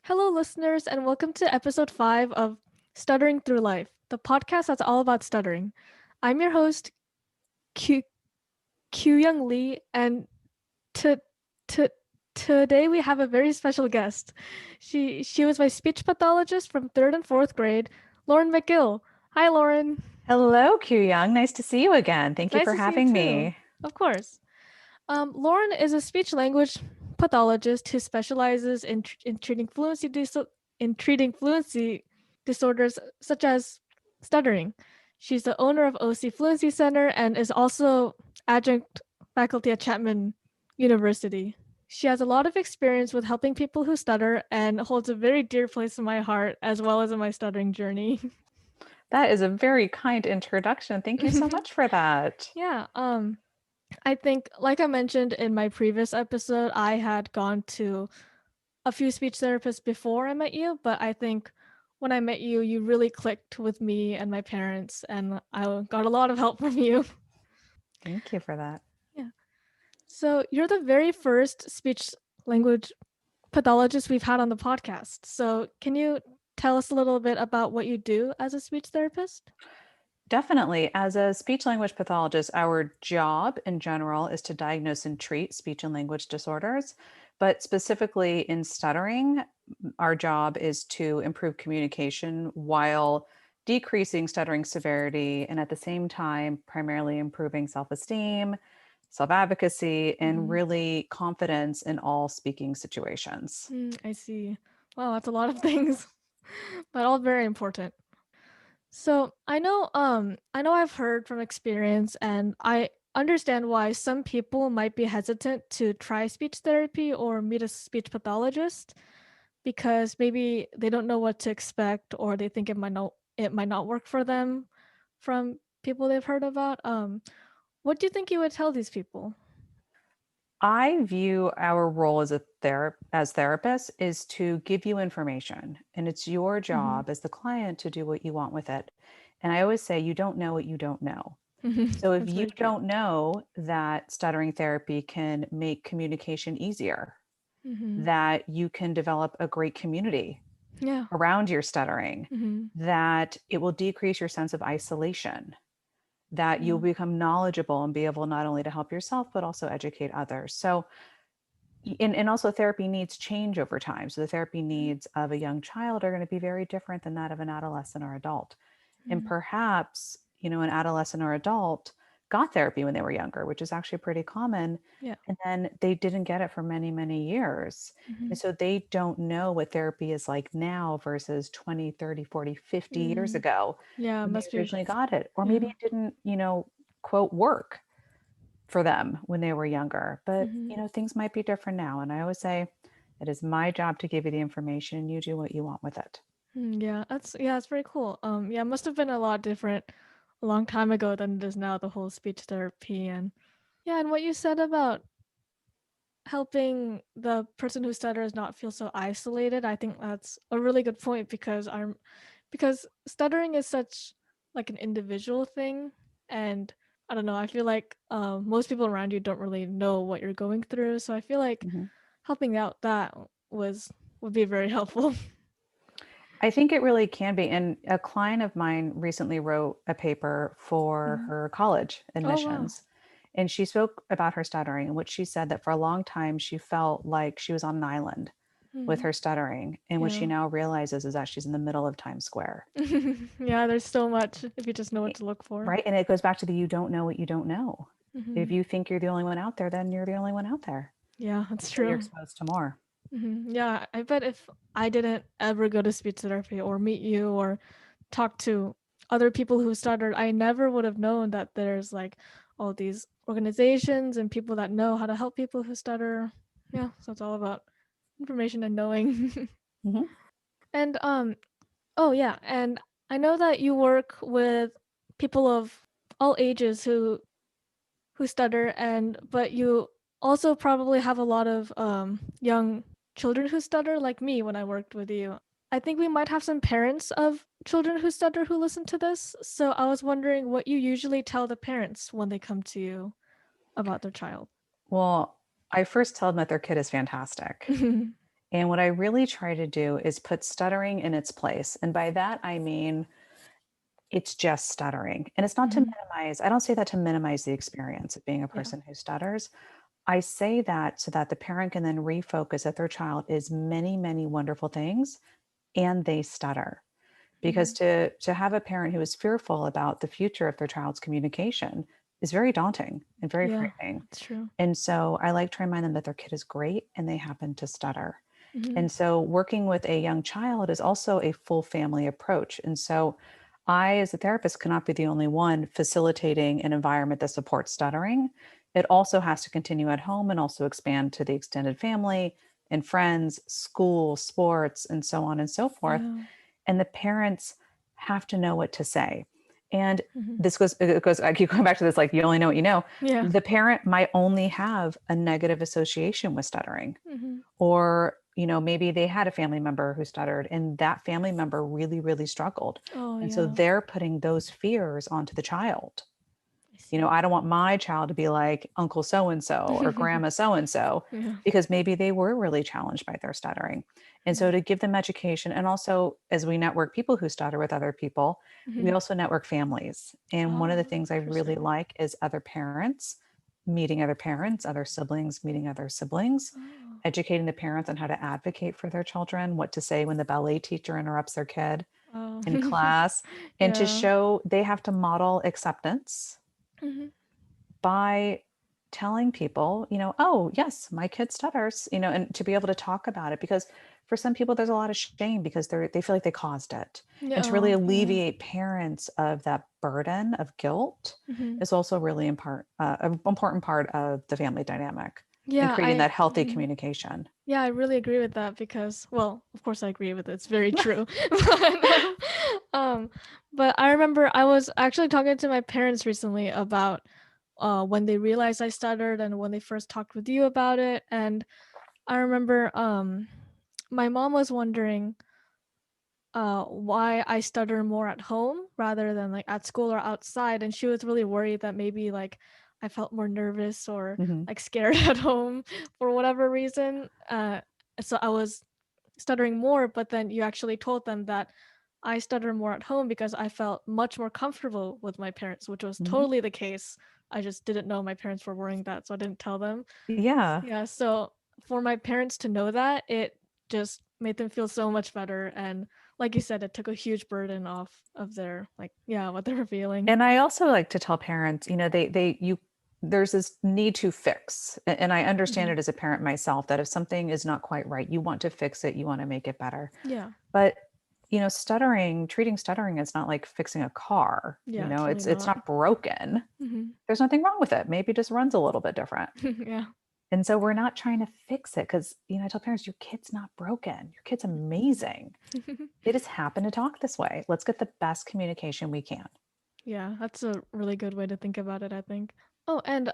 Hello, listeners, and welcome to episode 5 of Stuttering Through Life, the podcast that's all about stuttering. I'm your host, Q, Young Lee, and to, to, today we have a very special guest. She was my speech pathologist from 3rd and 4th grade, Loryn McGill. Hi, Lauren. Hello, Q Young. Nice to see you again. Thank you Nice for to see you having too. me. Of course. Lauren is a speech language pathologist who specializes in treating fluency disorders such as stuttering. She's the owner of OC Fluency Center and is also adjunct faculty at Chapman University. She has a lot of experience with helping people who stutter and holds a very dear place in my heart as well as in my stuttering journey. That is a very kind introduction. Thank you so much for that. Yeah, I think, like I mentioned in my previous episode, I had gone to a few speech therapists before I met you, but I think when I met you, you really clicked with me and my parents, and I got a lot of help from you. Thank you for that. Yeah. So you're the very first speech language pathologist we've had on the podcast. So can you tell us a little bit about what you do as a speech therapist? Definitely. As a speech language pathologist, our job in general is to diagnose and treat speech and language disorders. But specifically in stuttering, our job is to improve communication while decreasing stuttering severity and at the same time, primarily improving self esteem, self advocacy, and Mhm. really confidence in all speaking situations. I see. Wow, that's a lot of things, but all very important. So I know I've heard from experience and I understand why some people might be hesitant to try speech therapy or meet a speech pathologist because maybe they don't know what to expect or they think it might not work for them from people they've heard about. What do you think you would tell these people? I view our role as as therapists is to give you information, and it's your Mhm. job as the client to do what you want with it. And I always say you don't know what you don't know. So if That's you very true. don't know that stuttering therapy can make communication easier, Mhm. that you can develop a great community Yeah. around your stuttering, Mhm. that it will decrease your sense of isolation, that you'll Yeah. become knowledgeable and be able not only to help yourself but also educate others. So and also therapy needs change over time. So the therapy needs of a young child are going to be very different than that of an adolescent or adult. And Mhm. perhaps, an adolescent or adult got therapy when they were younger, which is actually pretty common. Yeah. And then they didn't get it for many, many years. And Mhm. so they don't know what therapy is like now versus 20, 30, 40, 50 years Mm. ago Yeah, it when they must be. originally got it. Or maybe Yeah. it didn't, quote, work for them when they were younger. But, Mhm. things might be different now. And I always say it is my job to give you the information and you do what you want with it. Yeah, it's very cool. Yeah, it must have been a lot different a long time ago than it is now, the whole speech therapy and yeah, and what you said about helping the person who stutters not feel so isolated, I think that's a really good point because stuttering is such like an individual thing and I don't know, I feel like most people around you don't really know what you're going through, so I feel like Mhm. helping out that was would be very helpful. I think it really can be. And a client of mine recently wrote a paper for Mhm. her college Oh wow. admissions. And she spoke about her stuttering, in which she said that for a long time she felt like she was on an island with Mhm. her stuttering. And what she Yeah. now realizes is that she's in the middle of Times Square. Yeah, there's so much if you just know what I- to look for. Right. And it goes back to the you don't know what you don't know. If Mhm. you think you're the only one out there, then you're the only one out there Yeah, that's until you're true. exposed to more. Yeah, I bet if I didn't ever go to speech therapy or meet you or talk to other people who stuttered, I never would have known that there's like all these organizations and people that know how to help people who stutter. Yeah, so it's all about information and knowing. Mhm. And oh yeah, and I know that you work with people of all ages who stutter and but you also probably have a lot of young children who stutter like me when I worked with you. I think we might have some parents of children who stutter who listen to this, so I was wondering what you usually tell the parents when they come to you about their child. Well, I first tell them that their kid is fantastic. And what I really try to do is put stuttering in its place. And by that, I mean, it's just stuttering. And it's not to Mhm. minimize, I don't say that to minimize the experience of being a Yeah. person who stutters. I say that so that the parent can then refocus that their child is many, many wonderful things and they stutter. Because Mhm. to have a parent who is fearful about the future of their child's communication is very daunting and very Yeah, frightening. that's true. And so I like to remind them that their kid is great and they happen to stutter. Mhm. And so working with a young child is also a full family approach. And so I, as a therapist, cannot be the only one facilitating an environment that supports stuttering. It also has to continue at home and also expand to the extended family and friends, school, sports, and so on and so forth. Yeah. And the parents have to know what to say. And Mhm. I keep going back to this, like, you only know what you know. Yeah. The parent might only have a negative association with stuttering, Mhm. or maybe they had a family member who stuttered and that family member really, really struggled, Oh, and so yeah. they're putting those fears onto the child. I see. I don't want my child to be like Uncle so and so or Grandma so and so, Yeah. because maybe they were really challenged by their stuttering. And so Mhm. to give them education, and also as we network people who stutter with other people, we Mhm. also network families. And one of the Oh, things I really interesting. like is other parents, other siblings meeting other siblings, Oh. educating the parents on how to advocate for their children, what to say when the ballet teacher interrupts their kid Oh. in class, and to Yeah. show they have to model acceptance Mhm. by telling people, oh, yes, my kid stutters, and to be able to talk about it, because for some people there's a lot of shame because they feel like they caused it. Yeah, And to really oh, yeah. alleviate parents of that burden of guilt Mhm. is also really an important part of the family dynamic and Yeah, creating that healthy mhm. communication. Yeah, I really agree with that because, well, of course I agree with it. It's very true. But, um, but I remember I was actually talking to my parents recently about when they realized I stuttered and when they first talked with you about it. And I remember my mom was wondering why I stutter more at home rather than like at school or outside, and she was really worried that maybe like I felt more nervous or Mhm. like scared at home for whatever reason. So I was stuttering more, but then you actually told them that I stutter more at home because I felt much more comfortable with my parents, which was Mhm. totally the case. I just didn't know my parents were worrying that, so I didn't tell them. Yeah. Yeah, so for my parents to know that, it just made them feel so much better, and like you said, it took a huge burden off of their like, yeah, what they were feeling. And I also like to tell parents, there's this need to fix. And I understand Mhm. it as a parent myself, that if something is not quite right, you want to fix it, you want to make it better. Yeah. But treating stuttering is not like fixing a car. Yeah, totally It's not. not broken. Mhm. There's nothing wrong with it. Maybe it just runs a little bit different. Yeah. And so we're not trying to fix it, because, I tell parents, your kid's not broken. Your kid's amazing. They just happen to talk this way. Let's get the best communication we can. Yeah, that's a really good way to think about it, I think. Oh, and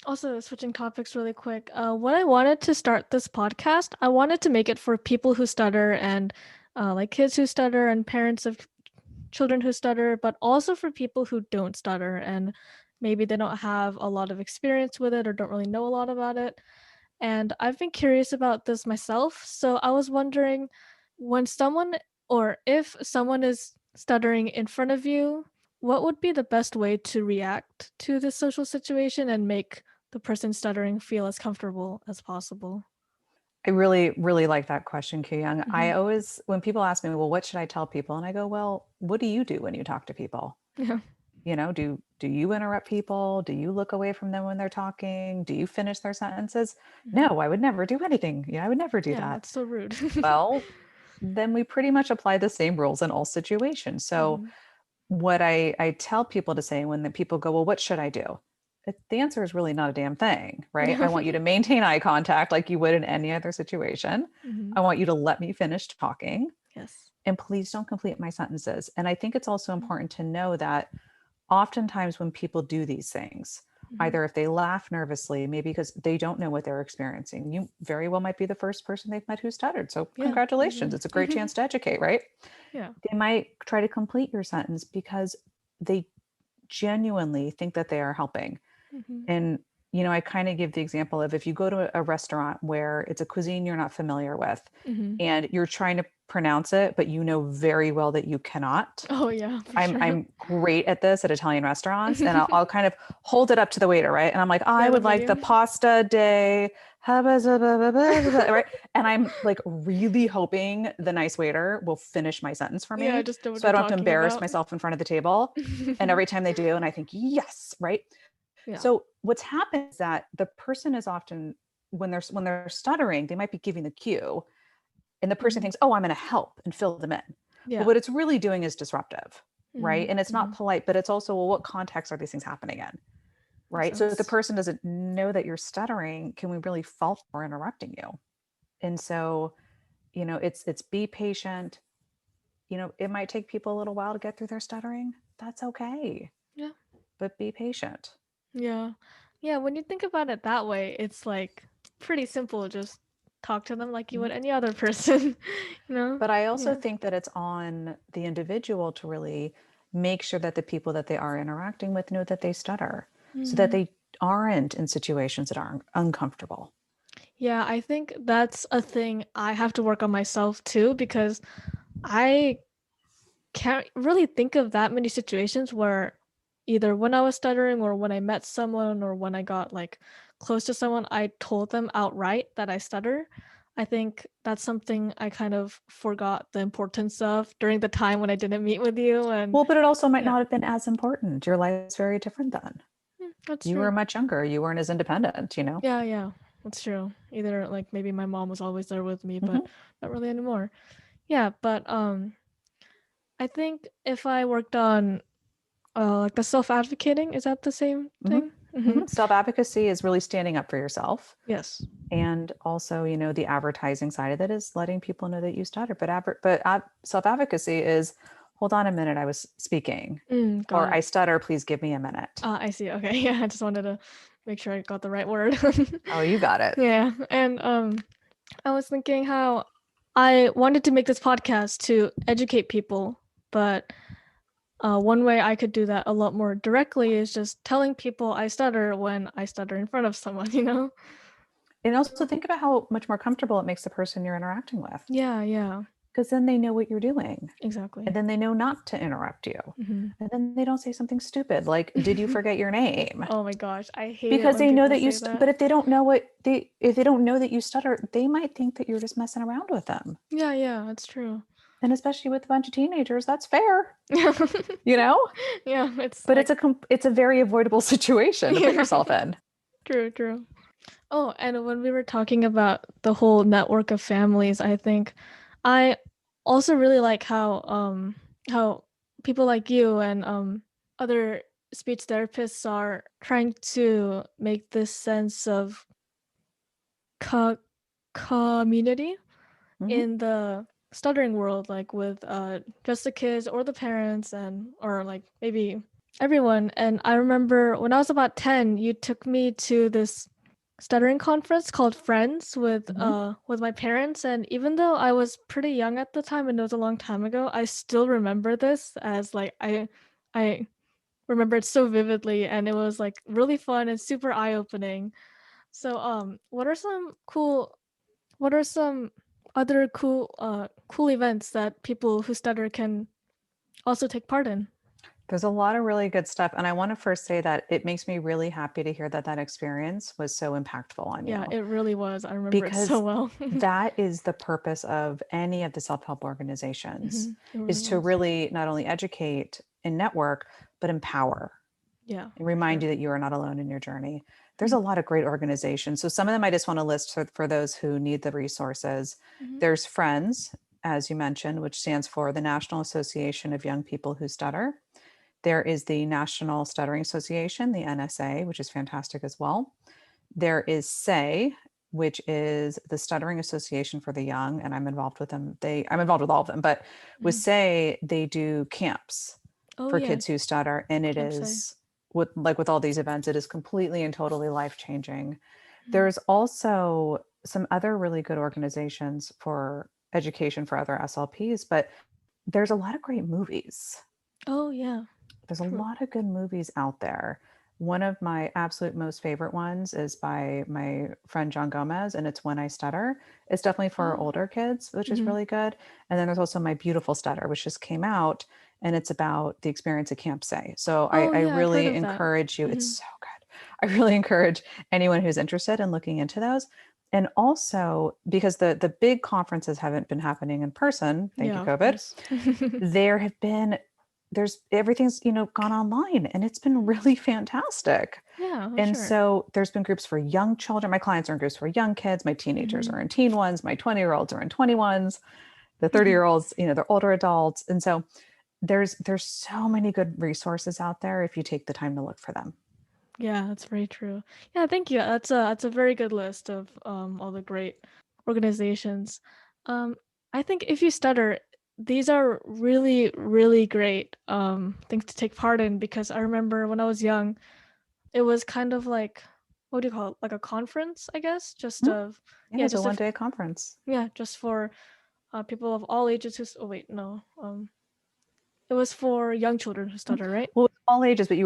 also switching topics really quick. When I wanted to start this podcast, I wanted to make it for people who stutter and like kids who stutter and parents of children who stutter, but also for people who don't stutter and maybe they don't have a lot of experience with it or don't really know a lot about it. And I've been curious about this myself. So I was wondering when someone or if someone is stuttering in front of you, what would be the best way to react to this social situation and make the person stuttering feel as comfortable as possible? I really, really like that question, Kyung. I Hmm. always, when people ask me, well, what should I tell people? And I go, well, what do you do when you talk to people? Yeah. Do you interrupt people? Do you look away from them when they're talking? Do you finish their sentences? No, Hmm. I would never do anything. I would never do Yeah, that. that's so rude. Well, then we pretty much apply the same rules in all situations. So Hmm. what I tell people to say when the people go, well, what should I do? The answer is really not a damn thing, right? I Yeah. want you to maintain eye contact like you would in any other situation. Hmm. I want you to let me finish talking. Yes. And please don't complete my sentences. And I think it's also Mhm. important to know that oftentimes when people do these things, Mhm. either if they laugh nervously, maybe because they don't know what they're experiencing, you very well might be the first person they've met who stuttered. So, Yeah, congratulations. totally. It's a great chance to educate, right? Yeah. They might try to complete your sentence because they genuinely think that they are helping. Mhm. And I kind of give the example of if you go to a restaurant where it's a cuisine you're not familiar with Mhm. and you're trying to pronounce it, but you know very well that you cannot. Oh, yeah, for I'm sure. I'm great at this at Italian restaurants, and I'll kind of hold it up to the waiter, right? And I'm like, I Yeah, the would like the medium. pasta de, right? And I'm like really hoping the nice waiter will finish my sentence for Yeah, I me, just know what so I you're don't have to talking embarrass about. myself in front of the table. And every time they do, and I think yes, right? Yeah. So what's happened is that the person is often when they're stuttering, they might be giving the cue, and the person Mhm. thinks, oh, I'm going to help and fill them in. But Yeah. what it's really doing is disruptive, right? Mhm, And it's not mhm. polite, but it's also, well, what context are these things happening in? Makes Right. So if the sense. person doesn't know that you're stuttering, can we really fault for interrupting you? And so, it's be patient. It might take people a little while to get through their stuttering. That's okay. Yeah. But be patient. Yeah. Yeah, when you think about it that way, it's like pretty simple. Just talk to them like you would Mhm. any other person, you know? But I also Yeah. think that it's on the individual to really make sure that the people that they are interacting with know that they stutter so that Mhm. they aren't in situations that are uncomfortable. Yeah, I think that's a thing I have to work on myself too because I can't really think of that many situations where either when I was stuttering or when I met someone or when I got like close to someone, I told them outright that I stutter. I think that's something I kind of forgot the importance of during the time when I didn't meet with you. And Well, but it also might yeah, not have been as important. Your life is very different then. that's You were true. much younger. You weren't as independent. Yeah, yeah, that's true. Either like maybe my mom was always there with me, but Hmm. not really anymore. Yeah, but I think if I worked on like the self-advocating, is that the same Hmm. thing? Hmm. Self advocacy is really standing up for yourself. Yes. And also, the advertising side of it is letting people know that you stutter. But self advocacy is, hold on a minute, I was speaking, Got or it. I stutter, please give me a minute. I see. Okay. Yeah, I just wanted to make sure I got the right word. Oh, you got it. Yeah, and I was thinking how I wanted to make this podcast to educate people, but one way I could do that a lot more directly is just telling people I stutter when I stutter in front of someone, you know? And also think about how much more comfortable it makes the person you're interacting with, Yeah, yeah, because then they know what you're doing. And exactly. then they know not to interrupt you. Hmm. And then they don't say something stupid like, did you forget your name? Oh my gosh, I hate it Because when they know people that say that. but if they don't know if they don't know that you stutter, they might think that you're just messing around with them. Yeah, yeah, that's true. And especially with a bunch of teenagers, that's fair, Yeah, you know? yeah, it's But like it's a very avoidable situation to put yeah, yourself in. true, true. Oh, and when we were talking about the whole network of families, I think I also really like how people like you and other speech therapists are trying to make this sense of co- community Mhm. in the stuttering world, like with just the kids or the parents and or like maybe everyone. And I remember when I was about 10, you took me to this stuttering conference called Friends Mhm. with my parents, and even though I was pretty young at the time and it was a long time ago, I still remember this as like I remember it so vividly, and it was like really fun and super eye-opening. So what are some other cool events that people who stutter can also take part in? There's a lot of really good stuff. And I want to first say that it makes me really happy to hear that that experience was so impactful on Yeah, you, it really was. I remember it so because well. that is the purpose of any of the self-help organizations, It really is to was. really not only educate and network, but empower Yeah, and for remind sure. you that you are not alone in your journey. There's Mm. a lot of great organizations. So some of them I just want to list for those who need the resources. Mhm. There's Friends, as you mentioned, which stands for the National Association of Young People Who Stutter. There is the National Stuttering Association, the NSA, which is fantastic as well. There is SAY, which is the Stuttering Association for the Young, and I'm involved with them. I'm involved with all of them, but with Mhm. SAY, they do camps Oh for yeah, kids who stutter, and it Camp Say. is with all these events, it is completely and totally life changing. Mhm. There's also some other really good organizations for education for other SLPs, but there's a lot of great movies. Oh yeah, There's a true. lot of good movies out there One of my absolute most favorite ones is by my friend John Gomez, and it's When I Stutter. It's definitely for Oh. older kids, which is Mhm. really good. And then there's also My Beautiful Stutter, which just came out, and it's about the experience at Camp Say. So Oh, I yeah, I've heard really of that. encourage you. It's Mhm. so good. I really encourage anyone who's interested in looking into those. And also because the big conferences haven't been happening in person, thank you, Yeah, of COVID, course. there have been there's everything's gone online, and it's been really fantastic. Yeah, for And sure. so there's been groups for young children. My clients are in groups for young kids. My teenagers Mhm. are in teen ones. My 20-year-olds are in 21s. The 30-year-olds, they're older adults. And so there's so many good resources out there if you take the time to look for them. Yeah, that's very true. Yeah, thank you. That's a very good list of all the great organizations. Um, I think if you stutter, these are really, really great things to take part in because I remember when I was young, it was kind of like what do you call it? Like a conference, I guess, just Mhm. of Yeah, it yeah, was a just if one-day conference. yeah, just for people of all ages who oh wait, no. It was for young children who Mhm. stutter, right? Well, it's all ages, but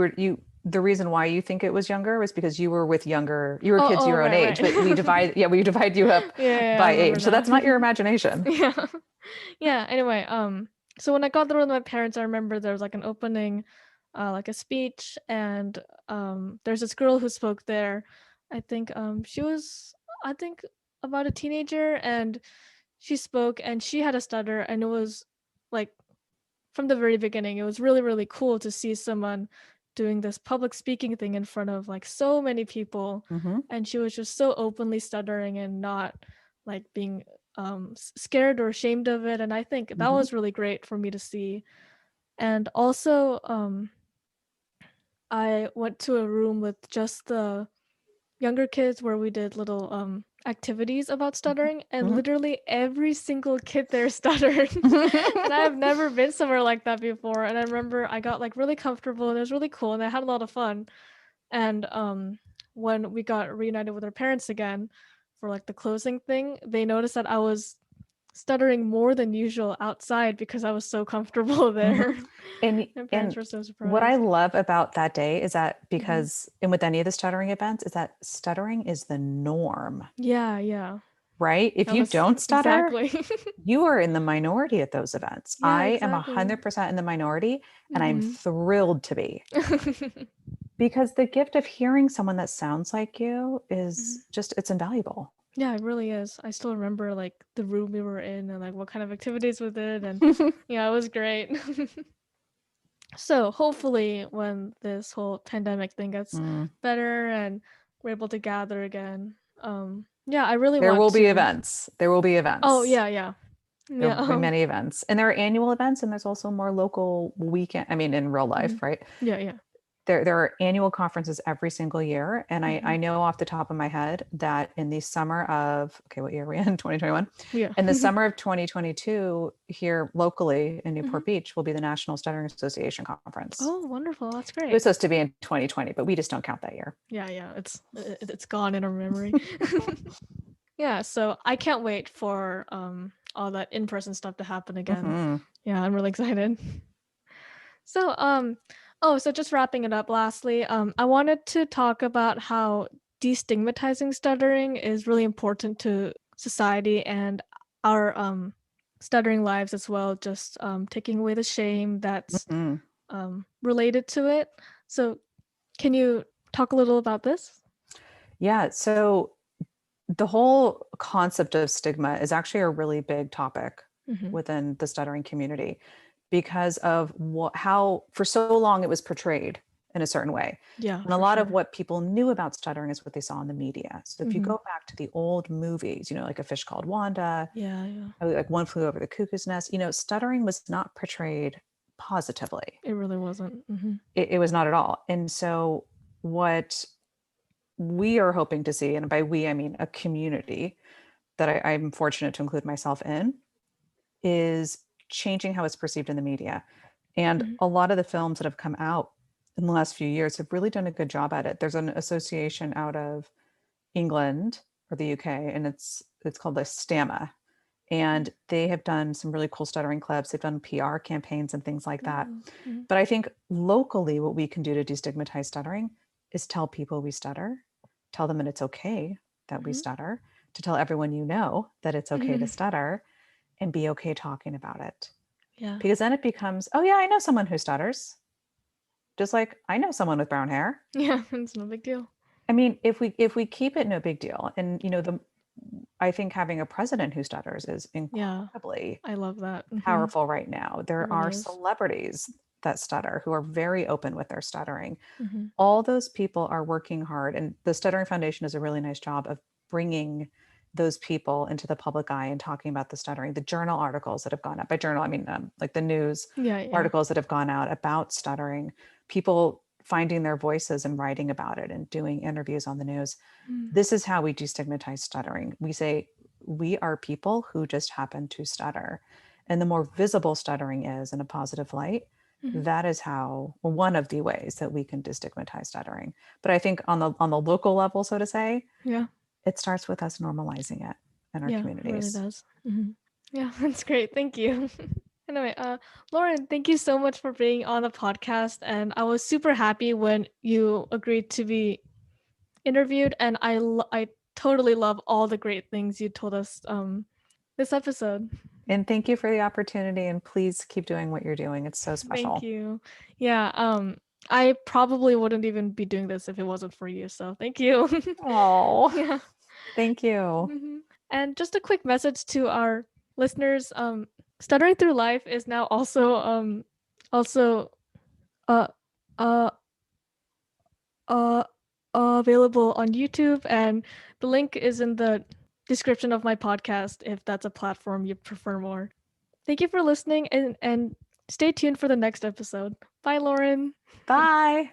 the reason why you think it was younger was because you were Oh, kids oh, your own right, age, right. but we divide you up Yeah, yeah, I by remember age. So now. that's not your imagination. Yeah. Yeah, anyway, so when I got there with my parents, I remember there was, like, an opening, like, a speech, and, there's this girl who spoke there. I think, she was, I think, about a teenager, and she spoke, and she had a stutter, and it was, like, from the very beginning, it was really, really cool to see someone doing this public speaking thing in front of like so many people. Hmm. And she was just so openly stuttering and not like being scared or ashamed of it. And I think that Hmm. was really great for me to see. And also, I went to a room with just the younger kids where we did little activities about stuttering and Hmm. literally every single kid there stuttered and I've never been somewhere like that before and I remember I got like really comfortable and it was really cool and I had a lot of fun and when we got reunited with our parents again for like the closing thing they noticed that I was stuttering more than usual outside because I was so comfortable Hmm. there. My parents And were so what I surprised. love about that day is that Mhm. because, and with any of the stuttering events, is that stuttering is the norm, Yeah, yeah. right? If That you was don't stutter, exactly. you are in the minority at those events. Yeah, I am exactly. 100% in the minority, and I'm Mhm. thrilled to be. Because the gift of hearing someone that sounds like you is Mhm. just, it's invaluable. Yeah, it really is. I still remember, like, the room we were in and, like, what kind of activities we did, and yeah, it was great. So, hopefully, when this whole pandemic thing gets Mm. better and we're able to gather again, yeah, I really There want will be to. events. There will be Oh, events. yeah, yeah. There Yeah, will be many events. And there are annual events, and there's also more local weekend. I mean, in real mhm. life, right? Yeah, yeah. There are annual conferences every single year. And I Mhm. know off the top of my head that in the summer of, okay, what year are we in? 2021. Yeah. In the summer of 2022, here locally in Mhm. Newport Beach will be the National Stuttering Association Conference. Oh, wonderful, that's It was great. supposed to be in 2020, but we just don't count that year. Yeah, yeah, it's gone in our memory. Yeah, so I can't wait for all that in-person stuff to happen again. Hmm. Yeah, I'm really excited. So oh, so just wrapping it up lastly, I wanted to talk about how destigmatizing stuttering is really important to society and our stuttering lives as well, just taking away the shame that's Hmm. related to it. So can you talk a little about this? Yeah. So the whole concept of stigma is actually a really big topic Mhm. within the stuttering community because of how for so long it was portrayed in a certain way. Yeah, And a for lot of sure. what people knew about stuttering is what they saw in the media. So if you Mhm. go back to the old movies, like A Fish Called Wanda, Yeah, yeah. like One Flew Over the Cuckoo's Nest, stuttering was not portrayed positively. It really wasn't. Mhm. It was not at all. And so what we are hoping to see, and by we, I mean a community that I'm fortunate to include myself in, is changing how it's perceived in the media. And Mhm. a lot of the films that have come out in the last few years have really done a good job at it. There's an association out of England or the UK, and it's called the STAMA. Mhm. And they have done some really cool stuttering clips. They've done PR campaigns and things like that. Mm, mhm. But I think locally, what we can do to destigmatize stuttering is tell people we stutter, tell them that it's okay that we Mhm. stutter, to tell everyone you know that it's okay to Mhm. stutter, and be okay talking about it. Yeah. Because then it becomes, oh, yeah, I know someone who stutters, just like I know someone with brown hair. Yeah, it's no big deal. I mean, if we keep it no big deal, and the I think having a president who stutters is Yeah. incredibly I love that. Mhm. powerful right now. It There really are is. celebrities that stutter who are very open with their stuttering. Mhm. All those people are working hard, and the Stuttering Foundation does a really nice job of bringing those people into the public eye and talking about the stuttering. The journal articles that have gone out, by journal I mean like the news Yeah, yeah. articles that have gone out about stuttering, people finding their voices and writing about it and doing interviews on the news. Mm. This is how we destigmatize stuttering. We say we are people who just happen to stutter. And the more visible stuttering is in a positive light, Mhm. that is how, well, one of the ways that we can destigmatize stuttering. But I think on the local level, so to say, Yeah. it starts with us normalizing it in our Yeah, it really communities. does. Mhm. Yeah, that's great. Thank you. Anyway, Lauren, thank you so much for being on the podcast, and I was super happy when you agreed to be interviewed, and I totally love all the great things you told us this episode. And thank you for the opportunity. And please keep doing what you're doing. It's so Thank special. you. Yeah, I probably wouldn't even be doing this if it wasn't for you, so thank you. Oh, Yeah. thank you. Mhm. And just a quick message to our listeners, Stuttering Through Life is now also uh uh uh available on YouTube, and the link is in the description of my podcast if that's a platform you prefer more. Thank you for listening, and stay tuned for the next episode. Bye, Lauren. Bye.